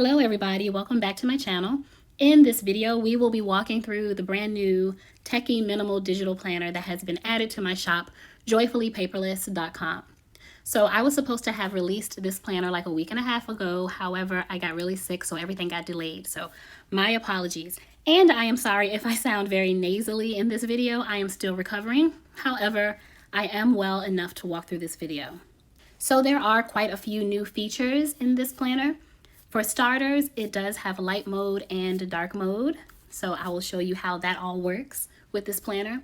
Hello everybody, welcome back to my channel. In this video, we will be walking through the brand new techy minimal digital planner that has been added to my shop, joyfullypaperless.com. So I was supposed to have released this planner like a week and a half ago. However, I got really sick, so everything got delayed. So my apologies. And I am sorry if I sound very nasally in this video. I am still recovering. However, I am well enough to walk through this video. So there are quite a few new features in this planner. For starters, it does have light mode and dark mode. So I will show you how that all works with this planner.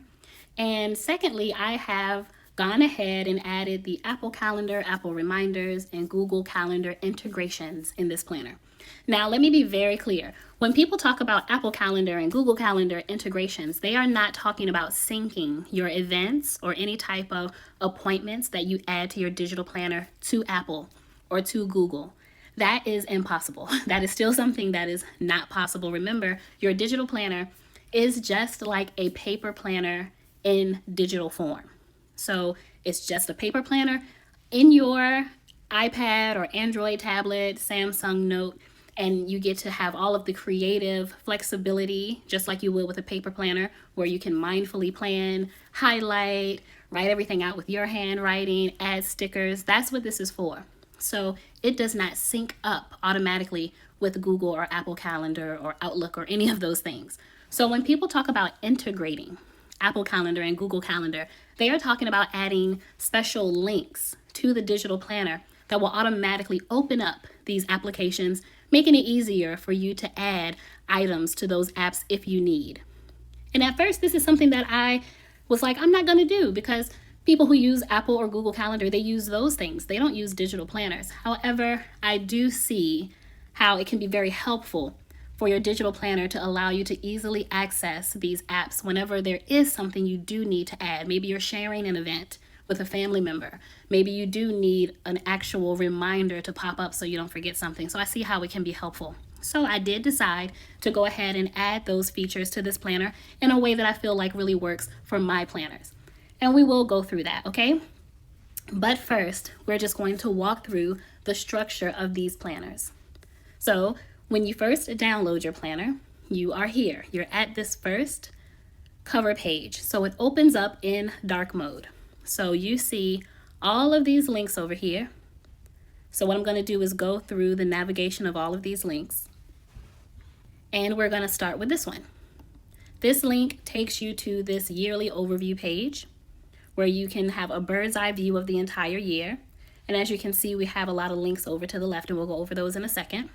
And secondly, I have gone ahead and added the Apple Calendar, Apple Reminders, and Google Calendar integrations in this planner. Now, let me be very clear. When people talk about Apple Calendar and Google Calendar integrations, they are not talking about syncing your events or any type of appointments that you add to your digital planner to Apple or to Google. That is impossible. That is still something that is not possible. Remember, your digital planner is just like a paper planner in digital form. So it's just a paper planner in your iPad or Android tablet, Samsung Note, and you get to have all of the creative flexibility, just like you would with a paper planner, where you can mindfully plan, highlight, write everything out with your handwriting, add stickers. That's what this is for. So it does not sync up automatically with Google or Apple Calendar or Outlook or any of those things. So when people talk about integrating Apple Calendar and Google Calendar, they are talking about adding special links to the digital planner that will automatically open up these applications, making it easier for you to add items to those apps if you need. And at first, this is something that I was like, I'm not going to do, because people who use Apple or Google Calendar, they use those things. They don't use digital planners. However, I do see how it can be very helpful for your digital planner to allow you to easily access these apps whenever there is something you do need to add. Maybe you're sharing an event with a family member. Maybe you do need an actual reminder to pop up so you don't forget something. So I see how it can be helpful. So I did decide to go ahead and add those features to this planner in a way that I feel like really works for my planners. And we will go through that, okay? But first, we're just going to walk through the structure of these planners. So when you first download your planner, you are here. You're at this first cover page. So it opens up in dark mode. So you see all of these links over here. So what I'm going to do is go through the navigation of all of these links. And we're going to start with this one. This link takes you to this yearly overview page, where you can have a bird's eye view of the entire year. And as you can see, we have a lot of links over to the left, and we'll go over those in a second.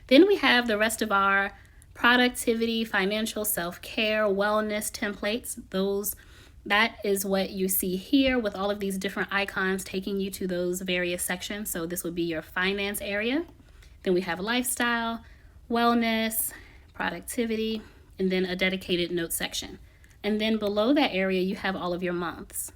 Then we have the rest of our productivity, financial, self-care, wellness templates. That is what you see here with all of these different icons taking you to those various sections. So this would be your finance area. Then we have lifestyle, wellness, productivity, and then a dedicated notes section. And then below that area, you have all of your months.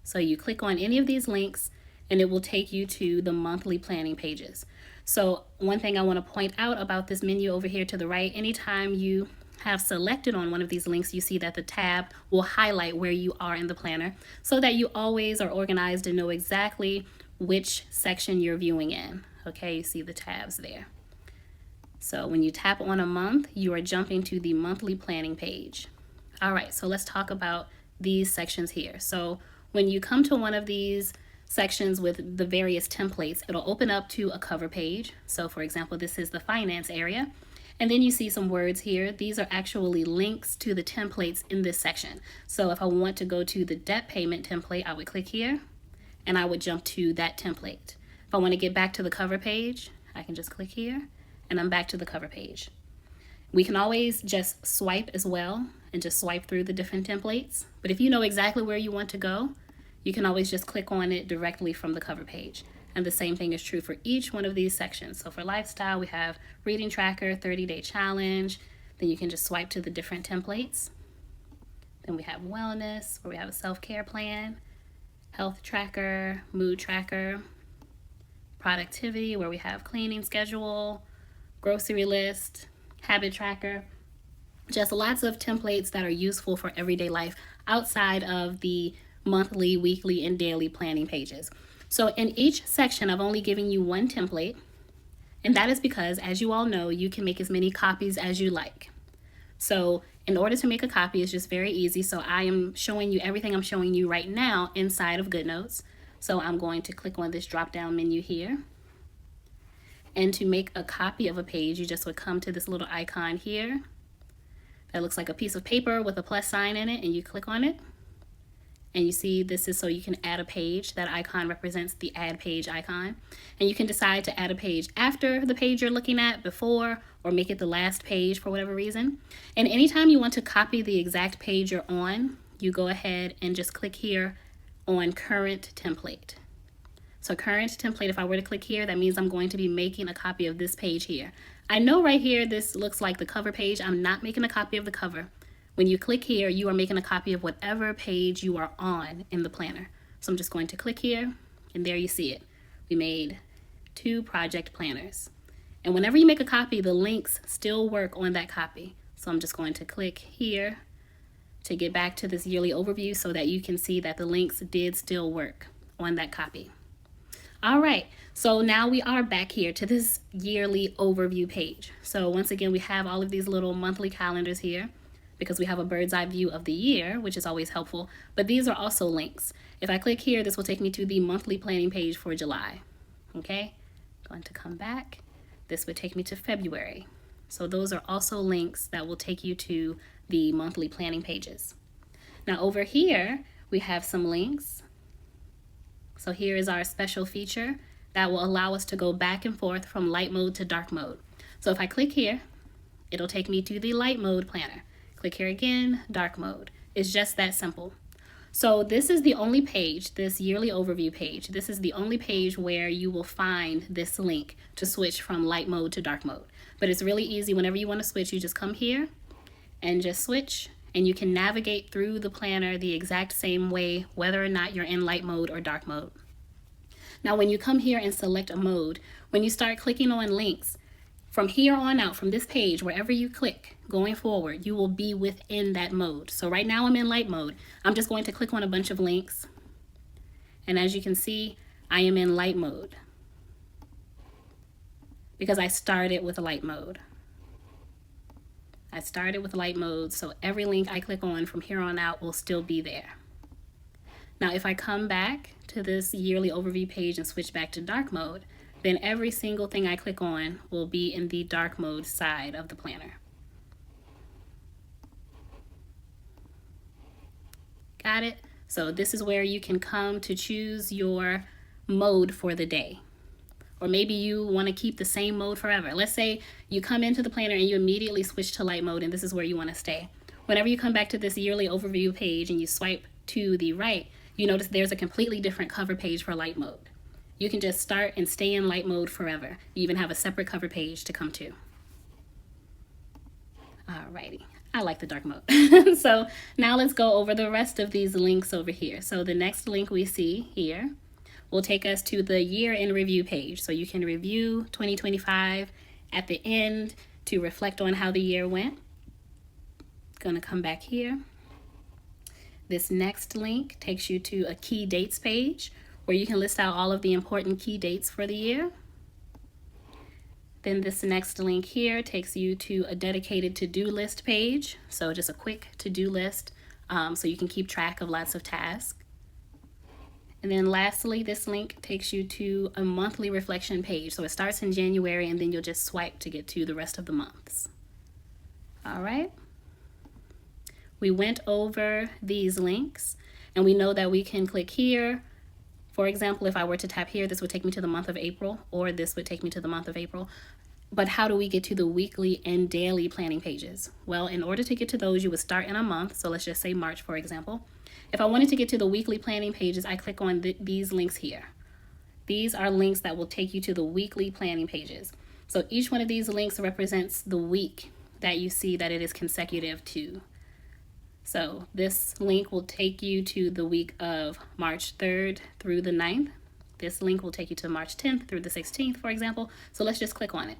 So you click on any of these links and it will take you to the monthly planning pages. So one thing I want to point out about this menu over here to the right, anytime you have selected on one of these links, you see that the tab will highlight where you are in the planner so that you always are organized and know exactly which section you're viewing in. Okay, you see the tabs there. So when you tap on a month, you are jumping to the monthly planning page. All right, so let's talk about these sections here. So when you come to one of these sections with the various templates, it'll open up to a cover page. So for example, this is the finance area. And then you see some words here. These are actually links to the templates in this section. So if I want to go to the debt payment template, I would click here and I would jump to that template. If I want to get back to the cover page, I can just click here and I'm back to the cover page. We can always just swipe as well and just swipe through the different templates. But if you know exactly where you want to go, you can always just click on it directly from the cover page. And the same thing is true for each one of these sections. So for lifestyle, we have reading tracker, 30-day challenge. Then you can just swipe to the different templates. Then we have wellness, where we have a self-care plan, health tracker, mood tracker, productivity, where we have cleaning schedule, grocery list, habit tracker. Just lots of templates that are useful for everyday life outside of the monthly, weekly, and daily planning pages. So in each section, I've only given you one template. And that is because, as you all know, you can make as many copies as you like. So in order to make a copy, it's just very easy. So I am showing you everything I'm showing you right now inside of GoodNotes. So I'm going to click on this drop down menu here. And to make a copy of a page, you just would come to this little icon here that looks like a piece of paper with a plus sign in it, and you click on it. And you see this is so you can add a page. That icon represents the add page icon. And you can decide to add a page after the page you're looking at, before, or make it the last page for whatever reason. And anytime you want to copy the exact page you're on, you go ahead and just click here on current template. So current template, if I were to click here, that means I'm going to be making a copy of this page here. I know right here this looks like the cover page. I'm not making a copy of the cover. When you click here, you are making a copy of whatever page you are on in the planner. So I'm just going to click here, and there you see it. We made 2 project planners. And whenever you make a copy, the links still work on that copy. So I'm just going to click here to get back to this yearly overview so that you can see that the links did still work on that copy. All right, so now we are back here to this yearly overview page. So once again, we have all of these little monthly calendars here because we have a bird's eye view of the year, which is always helpful, but these are also links. If I click here, this will take me to the monthly planning page for July. Okay, going to come back. This would take me to February. So those are also links that will take you to the monthly planning pages. Now over here, we have some links. So here is our special feature that will allow us to go back and forth from light mode to dark mode. So if I click here, it'll take me to the light mode planner. Click here again, dark mode. It's just that simple. So this is the only page, this yearly overview page. This is the only page where you will find this link to switch from light mode to dark mode. But it's really easy. Whenever you want to switch, you just come here and just switch, and you can navigate through the planner the exact same way, whether or not you're in light mode or dark mode. Now, when you come here and select a mode, when you start clicking on links, from here on out, from this page, wherever you click, going forward, you will be within that mode. So right now I'm in light mode. I'm just going to click on a bunch of links. And as you can see, I am in light mode because I started with light mode. I started with light mode, so every link I click on from here on out will still be there. Now, if I come back to this yearly overview page and switch back to dark mode, then every single thing I click on will be in the dark mode side of the planner. Got it? So this is where you can come to choose your mode for the day. Or maybe you want to keep the same mode forever. Let's say you come into the planner and you immediately switch to light mode, and this is where you want to stay. Whenever you come back to this yearly overview page and you swipe to the right, you notice there's a completely different cover page for light mode. You can just start and stay in light mode forever. You even have a separate cover page to come to. Alrighty, I like the dark mode. So now let's go over the rest of these links over here. So the next link we see here will take us to the year in review page. So you can review 2025 at the end to reflect on how the year went. Gonna come back here. This next link takes you to a key dates page where you can list out all of the important key dates for the year. Then this next link here takes you to a dedicated to-do list page. So just a quick to-do list so you can keep track of lots of tasks. And then lastly, this link takes you to a monthly reflection page. So it starts in January and then you'll just swipe to get to the rest of the months. All right. We went over these links and we know that we can click here. For example, if I were to tap here, this would take me to the month of April, or this would take me to the month of April. But how do we get to the weekly and daily planning pages? Well, in order to get to those, you would start in a month. So let's just say March, for example. If I wanted to get to the weekly planning pages, I click on these links here. These are links that will take you to the weekly planning pages. So each one of these links represents the week that you see that it is consecutive to. So this link will take you to the week of March 3rd through the 9th. This link will take you to March 10th through the 16th, for example. So let's just click on it.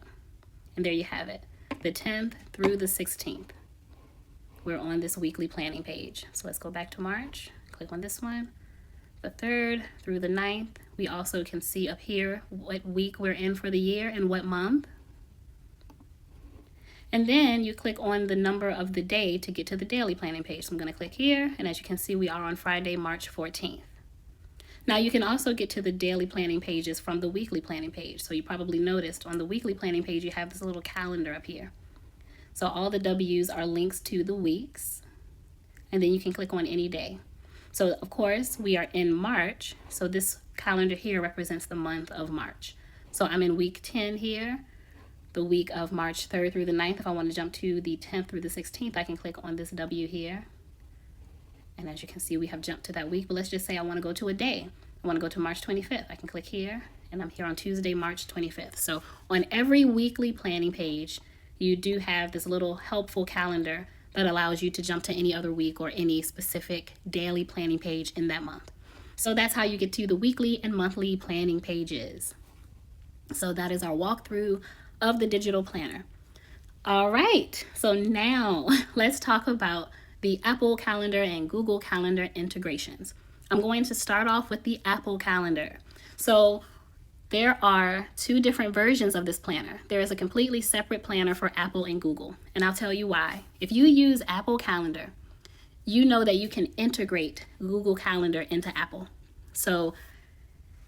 And there you have it, the 10th through the 16th. We're on this weekly planning page. So let's go back to March, click on this one. The 3rd through the 9th, We also can see up here what week we're in for the year and what month. And then you click on the number of the day to get to the daily planning page. So I'm going to click here, and as you can see, we are on Friday, March 14th. Now you can also get to the daily planning pages from the weekly planning page. So you probably noticed on the weekly planning page, you have this little calendar up here. So all the W's are links to the weeks, and then you can click on any day. So of course we are in March, so this calendar here represents the month of March. So I'm in week 10 here, the week of March 3rd through the 9th. If I want to jump to the 10th through the 16th, I can click on this W here. And as you can see, we have jumped to that week, but let's just say I want to go to a day. I want to go to March 25th. I can click here, and I'm here on Tuesday, March 25th. So on every weekly planning page, you do have this little helpful calendar that allows you to jump to any other week or any specific daily planning page in that month. So that's how you get to the weekly and monthly planning pages. So that is our walkthrough of the digital planner. All right, so now let's talk about the Apple Calendar and Google Calendar integrations. I'm going to start off with the Apple Calendar. So there are two different versions of this planner. There is a completely separate planner for Apple and Google, and I'll tell you why. If you use Apple Calendar, you know that you can integrate Google Calendar into Apple. So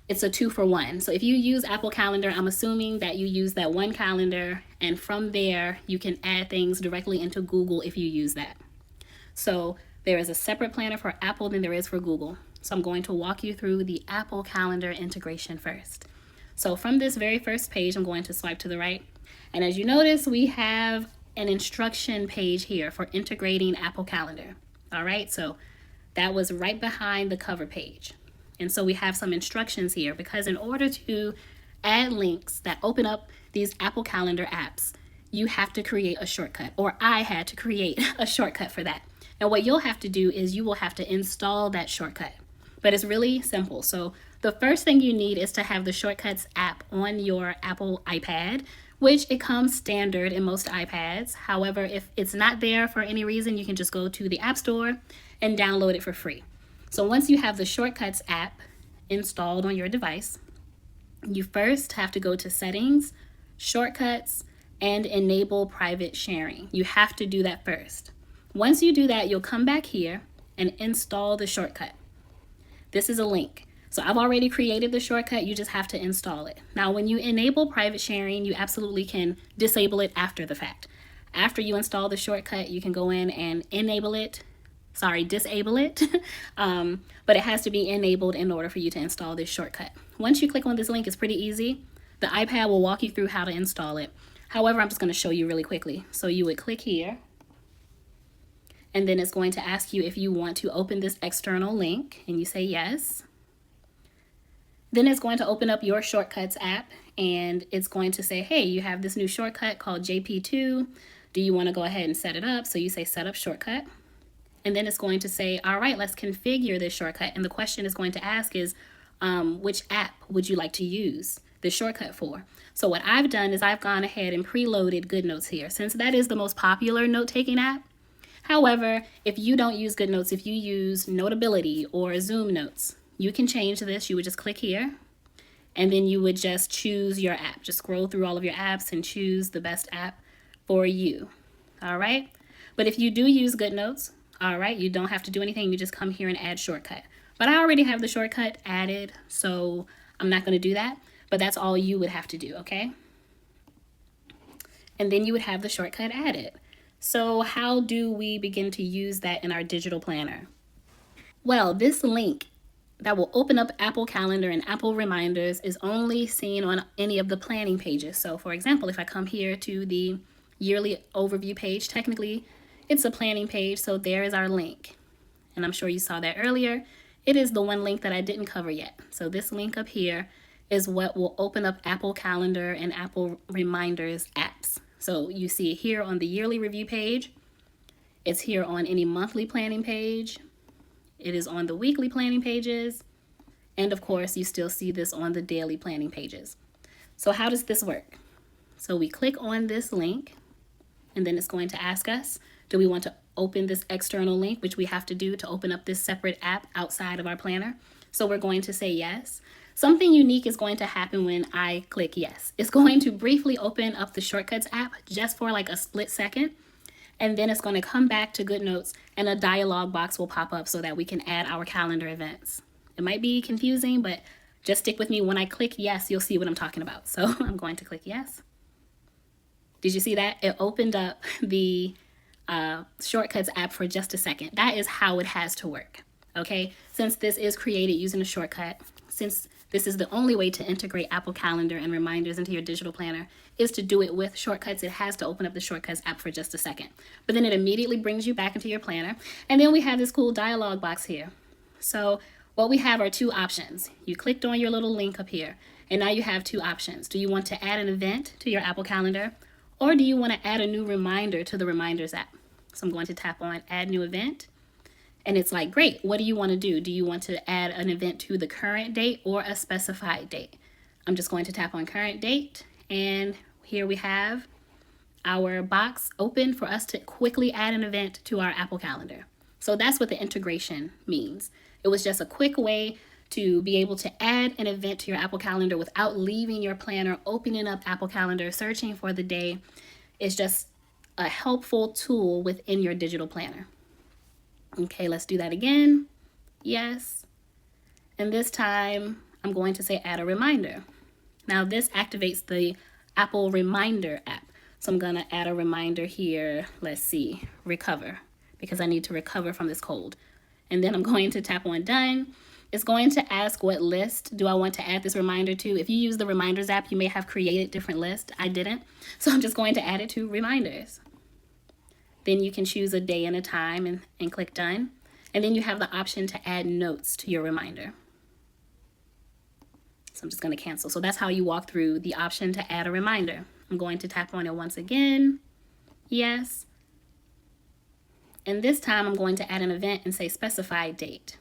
it's a 2-for-1. So if you use Apple Calendar, I'm assuming that you use that one calendar, and from there you can add things directly into Google if you use that. So there is a separate planner for Apple than there is for Google. So I'm going to walk you through the Apple Calendar integration first. So from this very first page, I'm going to swipe to the right. And as you notice, we have an instruction page here for integrating Apple Calendar. All right, so that was right behind the cover page. And so we have some instructions here, because in order to add links that open up these Apple Calendar apps, you have to create a shortcut, or I had to create a shortcut for that. And what you'll have to do is you will have to install that shortcut. But it's really simple. So the first thing you need is to have the Shortcuts app on your Apple iPad, which it comes standard in most iPads. However, if it's not there for any reason, you can just go to the App Store and download it for free. So once you have the Shortcuts app installed on your device, you first have to go to Settings, Shortcuts, and Enable Private Sharing. You have to do that first. Once you do that, you'll come back here and install the shortcut. This is a link. So I've already created the shortcut, you just have to install it. Now, when you enable private sharing, you absolutely can disable it after the fact. After you install the shortcut, you can go in and disable it. But it has to be enabled in order for you to install this shortcut. Once you click on this link, it's pretty easy. The iPad will walk you through how to install it. However, I'm just going to show you really quickly. So you would click here, and then it's going to ask you if you want to open this external link, and you say yes. Then it's going to open up your Shortcuts app, and it's going to say, hey, you have this new shortcut called JP2. Do you want to go ahead and set it up? So you say set up shortcut. And then it's going to say, all right, let's configure this shortcut. And the question it's going to ask is, which app would you like to use the shortcut for? So what I've done is I've gone ahead and preloaded GoodNotes here, since that is the most popular note-taking app. However, if you don't use GoodNotes, if you use Notability or Zoom Notes, you can change this. You would just click here, and then you would just choose your app. Just scroll through all of your apps and choose the best app for you. All right. But if you do use GoodNotes, all right, you don't have to do anything. You just come here and add shortcut. But I already have the shortcut added, so I'm not going to do that. But that's all you would have to do, okay? And then you would have the shortcut added. So how do we begin to use that in our digital planner? Well, this link that will open up Apple Calendar and Apple Reminders is only seen on any of the planning pages. So for example, if I come here to the yearly overview page, technically it's a planning page, so there is our link. And I'm sure you saw that earlier. It is the one link that I didn't cover yet. So this link up here is what will open up Apple Calendar and Apple Reminders apps. So you see it here on the yearly review page. It's here on any monthly planning page. It is on the weekly planning pages. And of course, you still see this on the daily planning pages. So how does this work? So we click on this link, and then it's going to ask us, do we want to open this external link, which we have to do to open up this separate app outside of our planner? So we're going to say yes. something unique is going to happen when I click yes. It's going to briefly open up the Shortcuts app just for like a split second. And then it's going to come back to GoodNotes and a dialog box will pop up so that we can add our calendar events. It might be confusing, but just stick with me. When I click yes, you'll see what I'm talking about. So I'm going to click yes. Did you see that? It opened up the Shortcuts app for just a second. That is how it has to work. Okay, since this is created using a shortcut, since this is the only way to integrate Apple Calendar and reminders into your digital planner is to do it with shortcuts. It has to open up the Shortcuts app for just a second. But then it immediately brings you back into your planner. And then we have this cool dialog box here. So what we have are two options. You clicked on your little link up here, and now you have two options. Do you want to add an event to your Apple Calendar, or do you want to add a new reminder to the Reminders app? So I'm going to tap on Add New Event. And it's like, great, what do you want to do? Do you want to add an event to the current date or a specified date? I'm just going to tap on current date. And here we have our box open for us to quickly add an event to our Apple Calendar. So that's what the integration means. It was just a quick way to be able to add an event to your Apple Calendar without leaving your planner, opening up Apple Calendar, searching for the day. It's just a helpful tool within your digital planner. Okay, let's do that again. Yes. And this time I'm going to say add a reminder. Now this activates the Apple Reminder app. So I'm going to add a reminder here. Let's see, recover, because I need to recover from this cold. And then I'm going to tap on done. It's going to ask what list do I want to add this reminder to. If you use the Reminders app, you may have created different lists. I didn't. So I'm just going to add it to Reminders. Then you can choose a day and a time and click done. And then you have the option to add notes to your reminder. So I'm just going to cancel. So that's how you walk through the option to add a reminder. I'm going to tap on it once again. Yes. And this time I'm going to add an event and say specified date.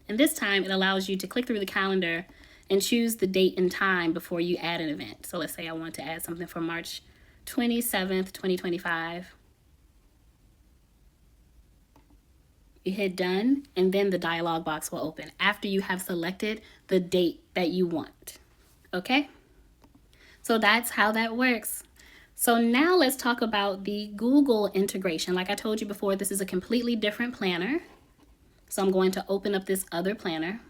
And this time it allows you to click through the calendar and choose the date and time before you add an event. So let's say I want to add something for March 27th, 2025. You hit done, and then the dialog box will open after you have selected the date that you want. Okay? So that's how that works. So now let's talk about the Google integration. Like I told you before, this is a completely different planner. So I'm going to open up this other planner.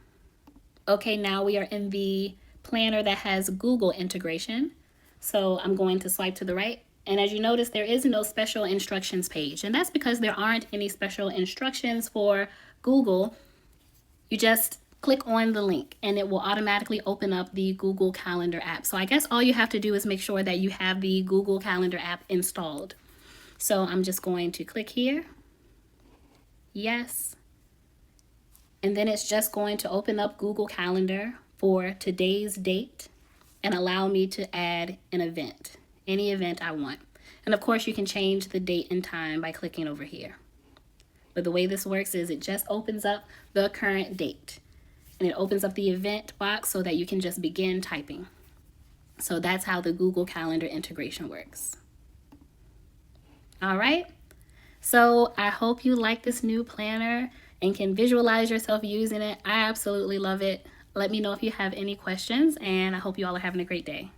Okay, now we are in the planner that has Google integration. So I'm going to swipe to the right. And as you notice, there is no special instructions page. And that's because there aren't any special instructions for Google. You just click on the link and it will automatically open up the Google Calendar app. So I guess all you have to do is make sure that you have the Google Calendar app installed. So I'm just going to click here. Yes. And then it's just going to open up Google Calendar for today's date and allow me to add an event. Any event I want. And of course you can change the date and time by clicking over here. But the way this works is it just opens up the current date and it opens up the event box so that you can just begin typing. So that's how the Google Calendar integration works. All right. So I hope you like this new planner and can visualize yourself using it. I absolutely love it. Let me know if you have any questions, and I hope you all are having a great day.